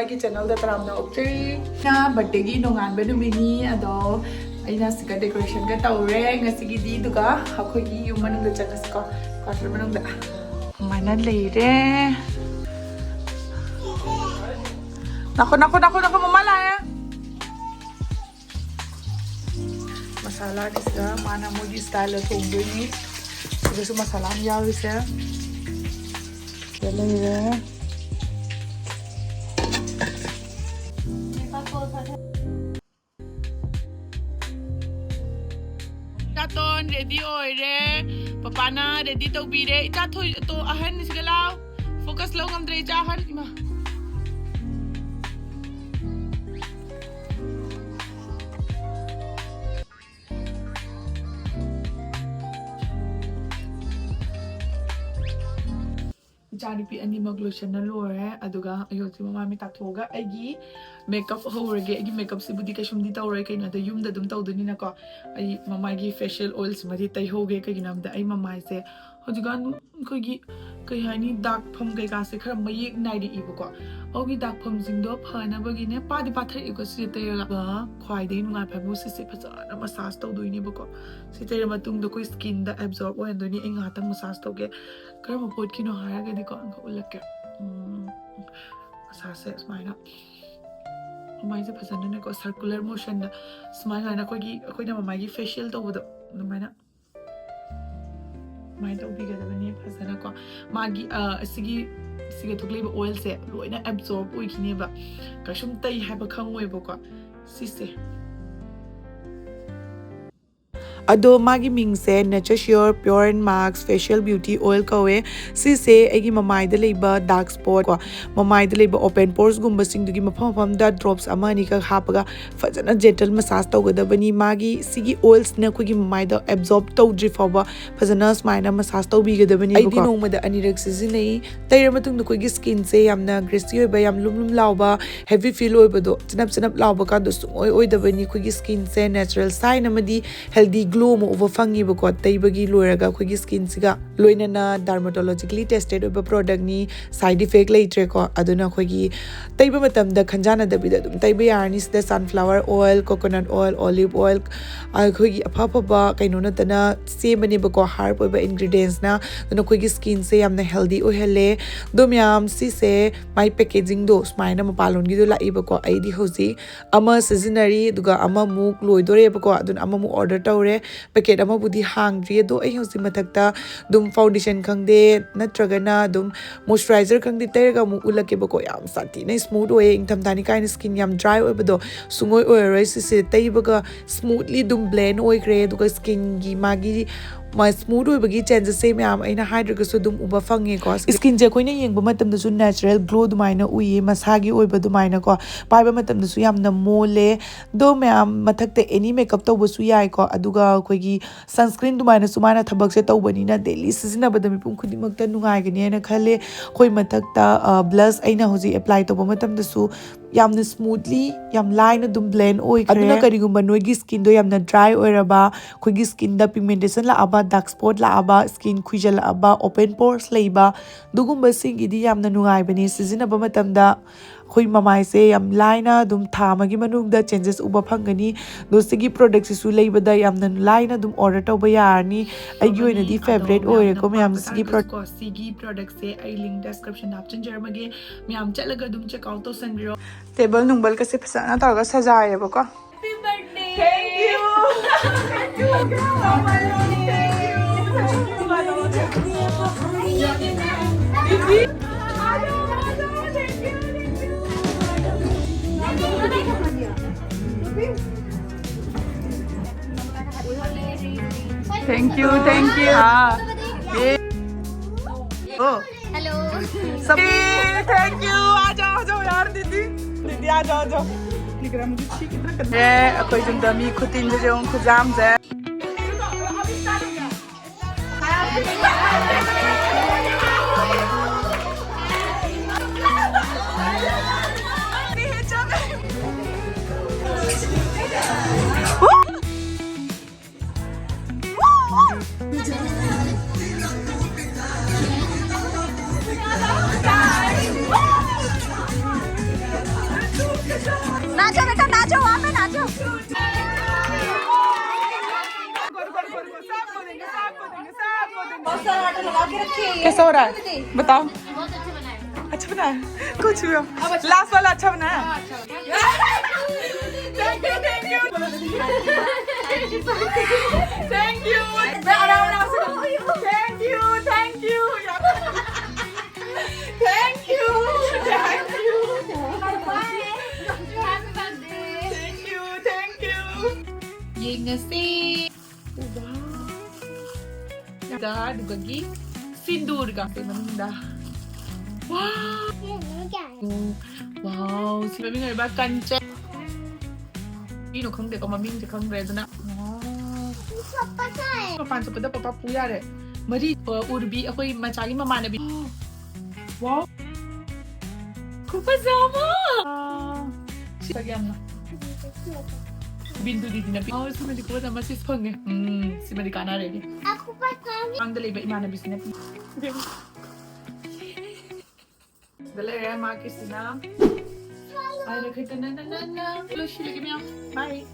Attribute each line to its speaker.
Speaker 1: ꯃꯥꯒꯤ ꯆꯦꯅꯦꯜꯗ ꯇꯔꯥꯝꯅ ꯑꯣꯛꯆꯔꯤ ꯕꯔꯊꯗꯦꯒꯤ ꯅꯣꯡꯉꯥꯟꯕ ꯅꯨꯃꯤꯠꯅꯤ ꯑꯗꯣ ꯑꯩꯅ ꯁꯤꯒ ꯗꯦꯀꯣꯔꯦꯁꯟꯒ ꯇꯧꯔꯦ ꯉꯁꯤꯒꯤꯗꯤ ꯑꯗꯨꯒ ꯑꯩꯈꯣꯏꯒꯤ ꯌꯨꯝ ꯃꯅꯨꯡꯗ ꯆꯪꯉꯁꯤꯀꯣ ꯀ꯭ꯋꯥꯇꯔ ꯃꯅꯨꯡꯗ ꯑꯗꯨꯃꯥꯏꯅ ꯂꯩꯔꯦ ꯅꯥꯈꯣ ꯃꯃꯥ ꯂꯥꯛꯑꯦ ꯃꯁꯥꯂꯥꯒꯤꯁꯤꯒ ꯃꯥꯅ ꯃꯣꯏꯒꯤ ꯁ꯭ꯇꯥꯏꯜꯗ ꯊꯣꯡꯗꯣꯏꯅꯤ ꯁꯤꯗꯁꯨ ꯃꯁꯥꯂꯥ ꯑꯃ ꯌꯥꯎꯔꯤꯁꯦ ꯂꯩꯔꯦ ꯏꯆꯥꯇꯣꯟ ꯔꯦꯗꯤ ꯑꯣꯏꯔꯦ ꯄꯄꯥꯅ ꯔꯦꯗꯤ ꯇꯧꯕꯤꯔꯦ ꯏꯆꯥ ꯊꯣꯏ ꯑꯍꯟꯁꯤꯒ ꯂꯥꯎ ꯐꯣꯀꯁ ꯂꯧ ꯉꯝꯗ꯭ꯔꯦ ꯏꯆꯥ ꯑꯍꯟ ꯏꯃꯥ ꯏꯆꯥꯅꯨꯄꯤ ꯑꯅꯤꯃꯛ ꯂꯣꯏꯁꯟꯅ ꯂꯣꯏꯔꯦ ꯑꯗꯨꯒ ꯑꯩ ꯍꯧꯖꯤꯛ ꯃꯃꯥꯏ ꯇꯥꯊꯣꯛꯑꯒ ꯑꯩꯒꯤ ꯃꯦꯀꯞ ꯍꯧꯔꯒꯦ ꯑꯩꯒꯤ ꯃꯦꯀꯞꯁꯤꯕꯨꯗꯤ ꯀꯩꯁꯨꯝꯗꯤ ꯇꯧꯔꯣꯏ ꯀꯩꯅꯣꯗ ꯌꯨꯝꯗ ꯑꯗꯨꯝ ꯇꯧꯗꯣꯏꯅꯤꯅꯀꯣ ꯑꯩ ꯃꯃꯥꯏꯒꯤ ꯐꯦꯁꯤꯌꯦꯜ ꯑꯣꯏꯜꯁꯤꯃꯗꯤ ꯇꯩꯍꯧꯒꯦ ꯀꯩꯒꯤꯅꯣ ꯍꯥꯏꯕꯗ ꯑꯩ ꯃꯃꯥꯏꯁꯦ ꯍꯧꯖꯤꯛꯀꯥꯟ ꯑꯩꯈꯣꯏꯒꯤ ꯀꯩ ꯍꯥꯏꯅꯤ ꯗꯥꯛꯐꯝ ꯀꯩꯀꯥꯁꯦ ꯈꯔ ꯃꯌꯦꯛ ꯅꯥꯏꯔꯛꯏꯕꯀꯣ ꯑꯩꯒꯤ ꯗꯥꯛꯐꯝꯁꯤꯡꯗꯣ ꯐꯅꯕꯒꯤꯅꯦ ꯄꯥꯊꯔꯛꯏꯀꯣ ꯁꯤꯁꯦ ꯇꯩꯔꯒ ꯈ꯭ꯋꯥꯏꯗꯒꯤ ꯅꯨꯡꯉꯥꯏꯕ ꯍꯥꯏꯕꯨ ꯁꯤꯁꯦ ꯐꯖꯅ ꯃꯁꯥꯖ ꯇꯧꯗꯣꯏꯅꯦꯕꯀꯣ ꯁꯤ ꯇꯩꯔ ꯃꯇꯨꯡꯗ ꯑꯩꯈꯣꯏ ꯁ꯭ꯀꯤꯟꯗ ꯑꯦꯕꯖꯣꯔꯕ ꯑꯣꯏꯍꯟꯗꯣꯏꯅꯤ ꯑꯩ ꯉꯥꯏꯍꯥꯛꯇꯪ ꯃꯁꯥꯖ ꯇꯧꯒꯦ ꯀꯔꯝꯕ ꯄꯣꯠꯀꯤꯅꯣ ꯍꯥꯏꯔꯒꯗꯤꯀꯣ ꯑꯪꯀ ꯎꯠꯂꯛꯀꯦ ꯃꯁꯥꯖꯁꯦ ꯁꯨꯃꯥꯏꯅ ꯃꯃꯥꯏꯁꯦ ꯐꯖꯅꯅꯦꯀꯣ ꯁꯔꯀꯨꯂꯔ ꯃꯣꯁꯟꯗ ꯁꯨꯃꯥꯏꯅ ꯑꯩꯈꯣꯏꯅ ꯃꯃꯥꯏꯒꯤ ꯐꯦꯁꯤꯌꯦꯜ ꯇꯧꯕꯗꯣ ꯑꯗꯨꯃꯥꯏꯅ ꯇꯧꯕꯤꯒꯗꯕꯅꯤ ꯐꯖꯅꯀꯣ ꯃꯥꯒꯤ siga thukleiba oil se loina absorb oikineba kashum tai haba khangmoibako sise ado magi mingse nature sure pure and max facial beauty oil kawe sise agi mamai da leiba dark spot ko mamai da leiba open pores gumba sing dugi mafam da drops amani ka hapaga fajana gentle massage tawgadabani magi sigi oils na khogi mamai da absorb tawdri faba fajana smaina massage tawbigadabani aidi nongma da anirak sizinai tayra matung da khogi skin se yamna greasy oiba yam lum lawba heavy feel oibado chanap lawba ka do sungoi oidabani khogi skin se natural sign amadi healthy glow mo over fangi bako taibagi loiraga khogi skin siga loinana dermatologically tested oba product ni side effect laitre ko aduna khogi taiba matam da khanjana da bida dum taiba yarni sida sunflower oil coconut oil olive oil khogi apha ba kaino na tana semani bako herb oba ingredients na aduna khogi skin se yamna healthy ohele dum yam si se my packaging do smaina mapalon gi do la ibako aidi hoji ama seasonary duga ama muk loidore bako aduna ama mu order tawre packet ama budi hangri do ai hosi mathakta dum foundation khangde natragana dum moisturizer khangde terga mu ulake bako yam sati na smooth oye ingtham dani kind skin yam dry oibado sungoi oiroi se taibaga smoothly dum blend oigre duga skin gi magi my smooth oibagi changes se myam aina hydra so dum uba fange ko skin je koina yengba matam da su natural glow dumaina uyi masagi oiba dumaina ko paiba matam da su yamna mole do myam mathakta any makeup tawba su yai ko aduga khoigi sunscreen dumaina sumana thabak se tawbani na daily season badami pum khudi makta nungai gani na khale khoi mathakta blush aina hoji apply tawba matam da su yamna smoothly yam line dum blend oi aduna karigumba noigi skin do yamna dry oiraba khoigi skin da pigmentation la aba dark spot la aba skin khujal aba open pores leiba dugumba singidi yamna nungai bani season aba matamda khoi mamai se yam laina dum thamagi manungda changes uba phangani do sigi product su leibada yamna laina dum order tawba yarni aigi oina di favorite oire ko myam sigi product se ai link description option jarmage myam chalaga dum check out to sandro table nungbal ka se phasana targa sajaye bako happy birthday thank you thank you so much Thank you. Oh.
Speaker 2: Hello.
Speaker 1: Thank you. आजाओ यार दीदी आजाओ. निकरा मुझे ठीक इतना करना है. कोई जिंदा मी खुतिन जे उन खुजाम जे. कैसा हो रहा है बताओ अच्छा बना है कुछ भी लास्ट वाला अच्छा बना है थैंक यू मैं आराम से thank you thank you thank you thank you thank you ये ngasi dah dugagi sindur ka sa manunda wow wow si mami ngai ba kanche ino khang de ko mami je khang re dana papa sai papa sa pada papa puya re mari urbi akoi machagi mamanabi wow kupazama Sayang Bintu di dinabi. Oh, si Madi ko sama sis Peng eh. Si Madi kana rin. Ako pa kami. Ang dali ba imana bisnep. Dali ya, makis na. Ay, nakita na. Lush, lagi mo. Bye.